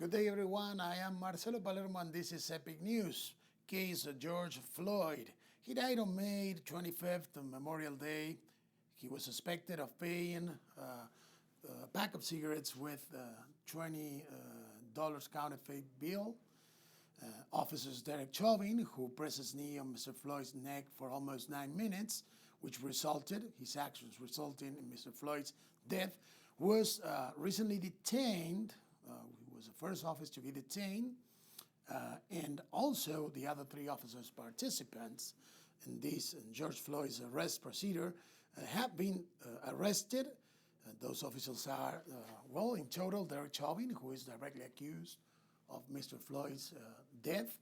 Good day, everyone. I am Marcelo Palermo, and this is Epic News. Case of George Floyd. He died on May 25th, on Memorial Day. He was suspected of paying a pack of cigarettes with $20 counterfeit bill. Officers Derek Chauvin, who pressed his knee on Mr. Floyd's neck for almost 9 minutes, his actions resulting in Mr. Floyd's death, was recently detained. He was the first officer to be detained. And also the other 3 officers participants in this George Floyd's arrest procedure have been arrested. Those officers are, in total, Derek Chauvin, who is directly accused of Mr. Floyd's death.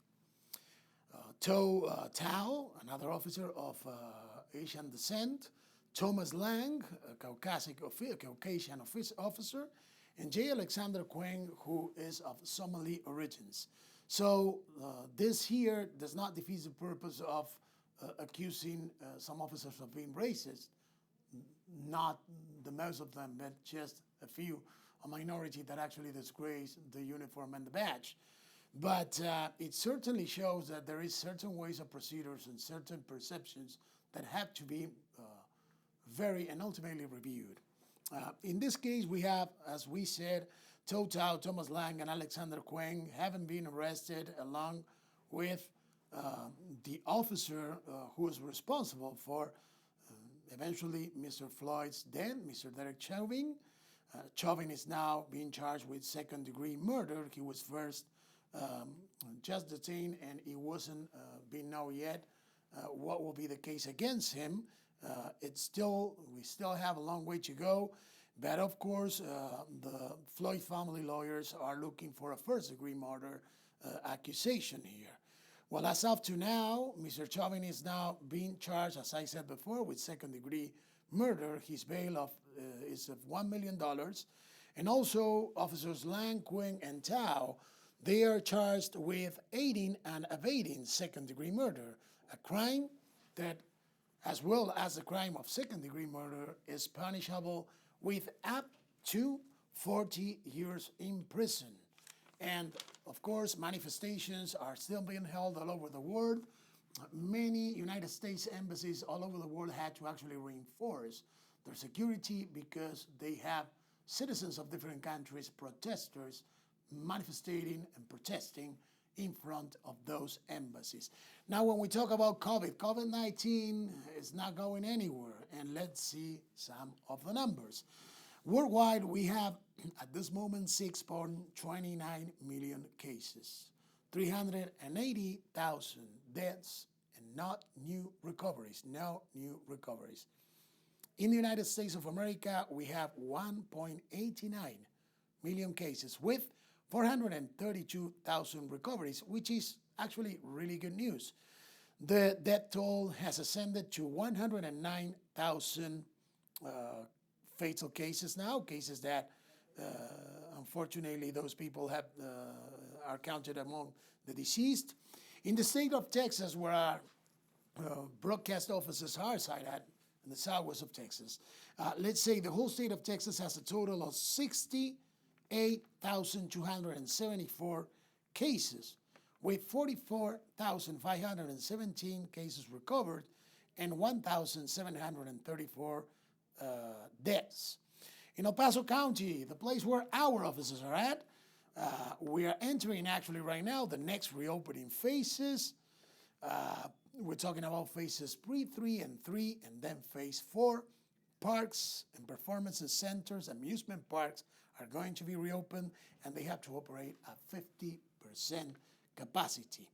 Tao, another officer of Asian descent. Thomas Lang, a Caucasian officer. And J. Alexander Quang, who is of Somali origins. So this here does not defeat the purpose of accusing some officers of being racist. Not the most of them, but just a few, a minority that actually disgrace the uniform and the badge. But it certainly shows that there is certain ways of procedures and certain perceptions that have to be very and ultimately reviewed. In this case, we have, as we said, Tao, Thomas Lang, and Alexander Quang haven't been arrested, along with the officer who is responsible for eventually Mr. Floyd's death, Mr. Derek Chauvin. Chauvin is now being charged with second-degree murder. He was first just detained, and it wasn't being known yet what will be the case against him. We still have a long way to go, but of course the Floyd family lawyers are looking for a first-degree murder accusation here. Well, as of to now, Mr. Chauvin is now being charged, as I said before, with second-degree murder. His bail is of $1 million, and also officers Lang, Quang, and Tao, they are charged with aiding and abetting second-degree murder, a crime that, as well as the crime of second-degree murder, is punishable with up to 40 years in prison. And, of course, manifestations are still being held all over the world. Many United States embassies all over the world had to actually reinforce their security because they have citizens of different countries, protesters, manifesting and protesting in front of those embassies. Now, when we talk about COVID-19 is not going anywhere, and let's see some of the numbers. Worldwide, we have, at this moment, 6.29 million cases, 380,000 deaths, and no new recoveries. In the United States of America, we have 1.89 million cases with 432,000 recoveries, which is actually really good news. The death toll has ascended to 109,000 fatal cases now, cases that unfortunately those people are counted among the deceased. In the state of Texas, where our broadcast offices are sited in the southwest of Texas, let's say the whole state of Texas has a total of 68,274 cases, with 44,517 cases recovered and 1,734 deaths. In El Paso County, the place where our offices are at, we are entering actually right now the next reopening phases. We're talking about phases 3 and 3, and then phase 4. Parks and performance centers, amusement parks are going to be reopened, and they have to operate at 50% capacity.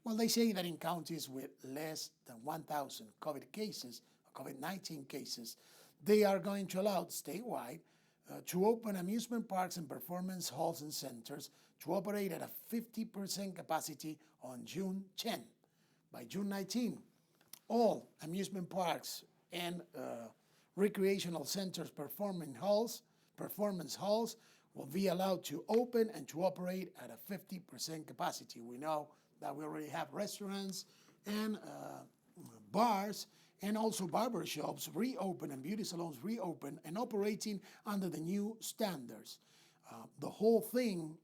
Well, they say that in counties with less than 1,000 COVID-19 cases, they are going to allow statewide to open amusement parks and performance halls and centers to operate at a 50% capacity on June 10. By June 19, all amusement parks and recreational centers, performance halls will be allowed to open and to operate at a 50% capacity. We know that we already have restaurants and bars and also barber shops reopen and beauty salons reopen and operating under the new standards. The whole thing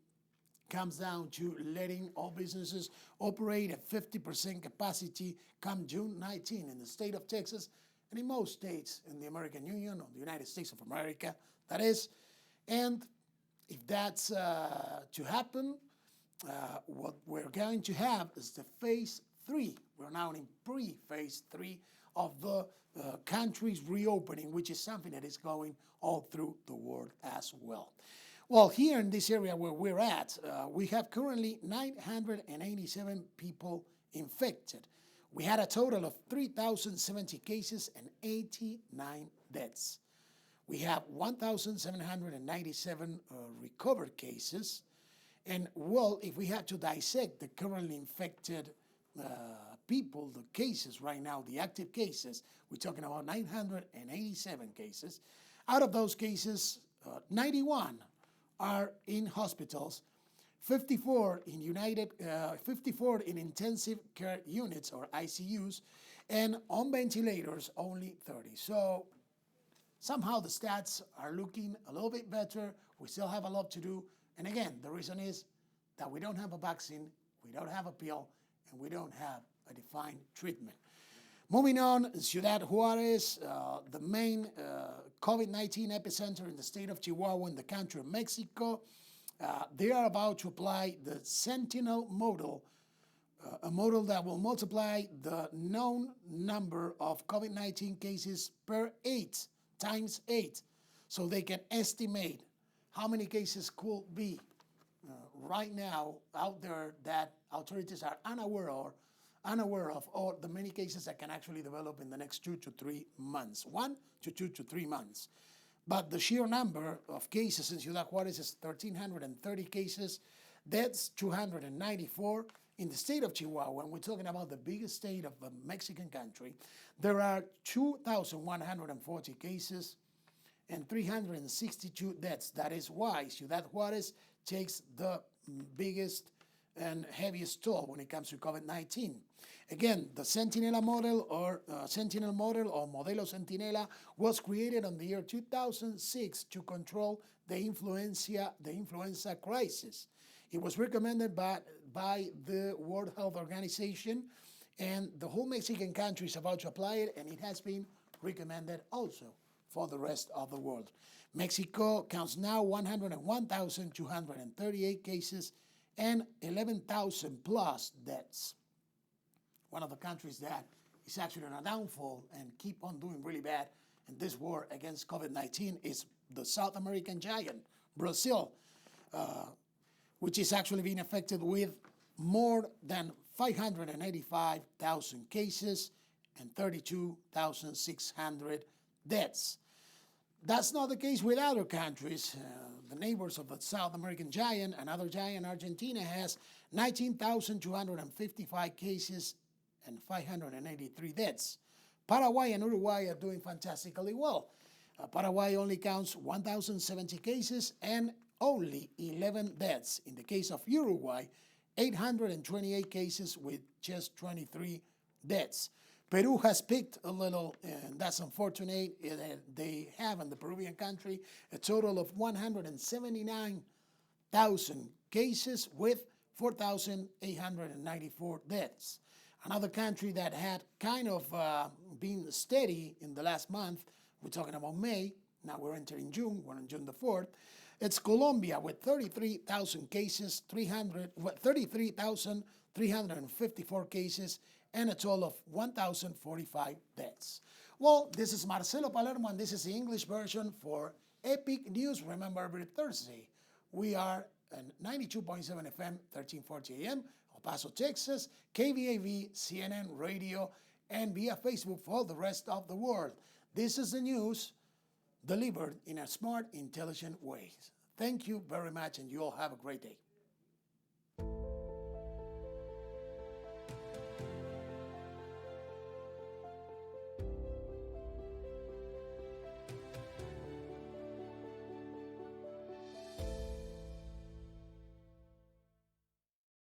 comes down to letting all businesses operate at 50% capacity come June 19 in the state of Texas and in most states in the American Union or the United States of America, that is. And if that's to happen, what we're going to have is the phase 3. We're now in pre-phase 3 of the country's reopening, which is something that is going all through the world as well. Well, here in this area where we're at, we have currently 987 people infected. We had a total of 3,070 cases and 89 deaths. We have 1,797 recovered cases. And well, if we had to dissect the currently infected people, the cases right now, the active cases, we're talking about 987 cases. Out of those cases, 91 are in hospitals, 54 in intensive care units or ICUs, and on ventilators, only 30. So somehow the stats are looking a little bit better. We still have a lot to do. And again, the reason is that we don't have a vaccine, we don't have a pill, and we don't have a defined treatment. Moving on, Ciudad Juarez, the main COVID-19 epicenter in the state of Chihuahua in the country of Mexico. They are about to apply the Sentinel model, a model that will multiply the known number of COVID-19 cases per 8 times 8, so they can estimate how many cases could be right now out there that authorities are unaware of, or the many cases that can actually develop in the next 2 to 3 months, 1 to 2 to 3 months. But the sheer number of cases in Ciudad Juarez is 1,330 cases, deaths 294. In the state of Chihuahua, and we're talking about the biggest state of the Mexican country, there are 2,140 cases and 362 deaths. That is why Ciudad Juarez takes the biggest and heaviest toll when it comes to COVID-19. Again, the Sentinel model or Modelo Centinela was created in the year 2006 to control the influenza crisis. It was recommended by the World Health Organization, and the whole Mexican country is about to apply it, and it has been recommended also for the rest of the world. Mexico counts now 101,238 cases and 11,000 plus deaths. One of the countries that is actually on a downfall and keep on doing really bad in this war against COVID-19 is the South American giant, Brazil, which is actually being affected with more than 585,000 cases and 32,600 deaths. That's not the case with other countries. The neighbors of the South American giant, another giant, Argentina, has 19,255 cases and 583 deaths. Paraguay and Uruguay are doing fantastically well. Paraguay only counts 1,070 cases and only 11 deaths. In the case of Uruguay, 828 cases with just 23 deaths. Peru has picked a little, and that's unfortunate. They have in the Peruvian country a total of 179,000 cases with 4,894 deaths. Another country that had kind of been steady in the last month, we're talking about May, now we're entering June, we're on June the 4th, it's Colombia with 33,000 cases, 33,354 cases, and a total of 1,045 deaths. Well, this is Marcelo Palermo, and this is the English version for Epic News. Remember, every Thursday, we are at 92.7 FM, 1340 AM, El Paso, Texas, KVAV, CNN Radio, and via Facebook for the rest of the world. This is the news delivered in a smart, intelligent way. Thank you very much, and you all have a great day.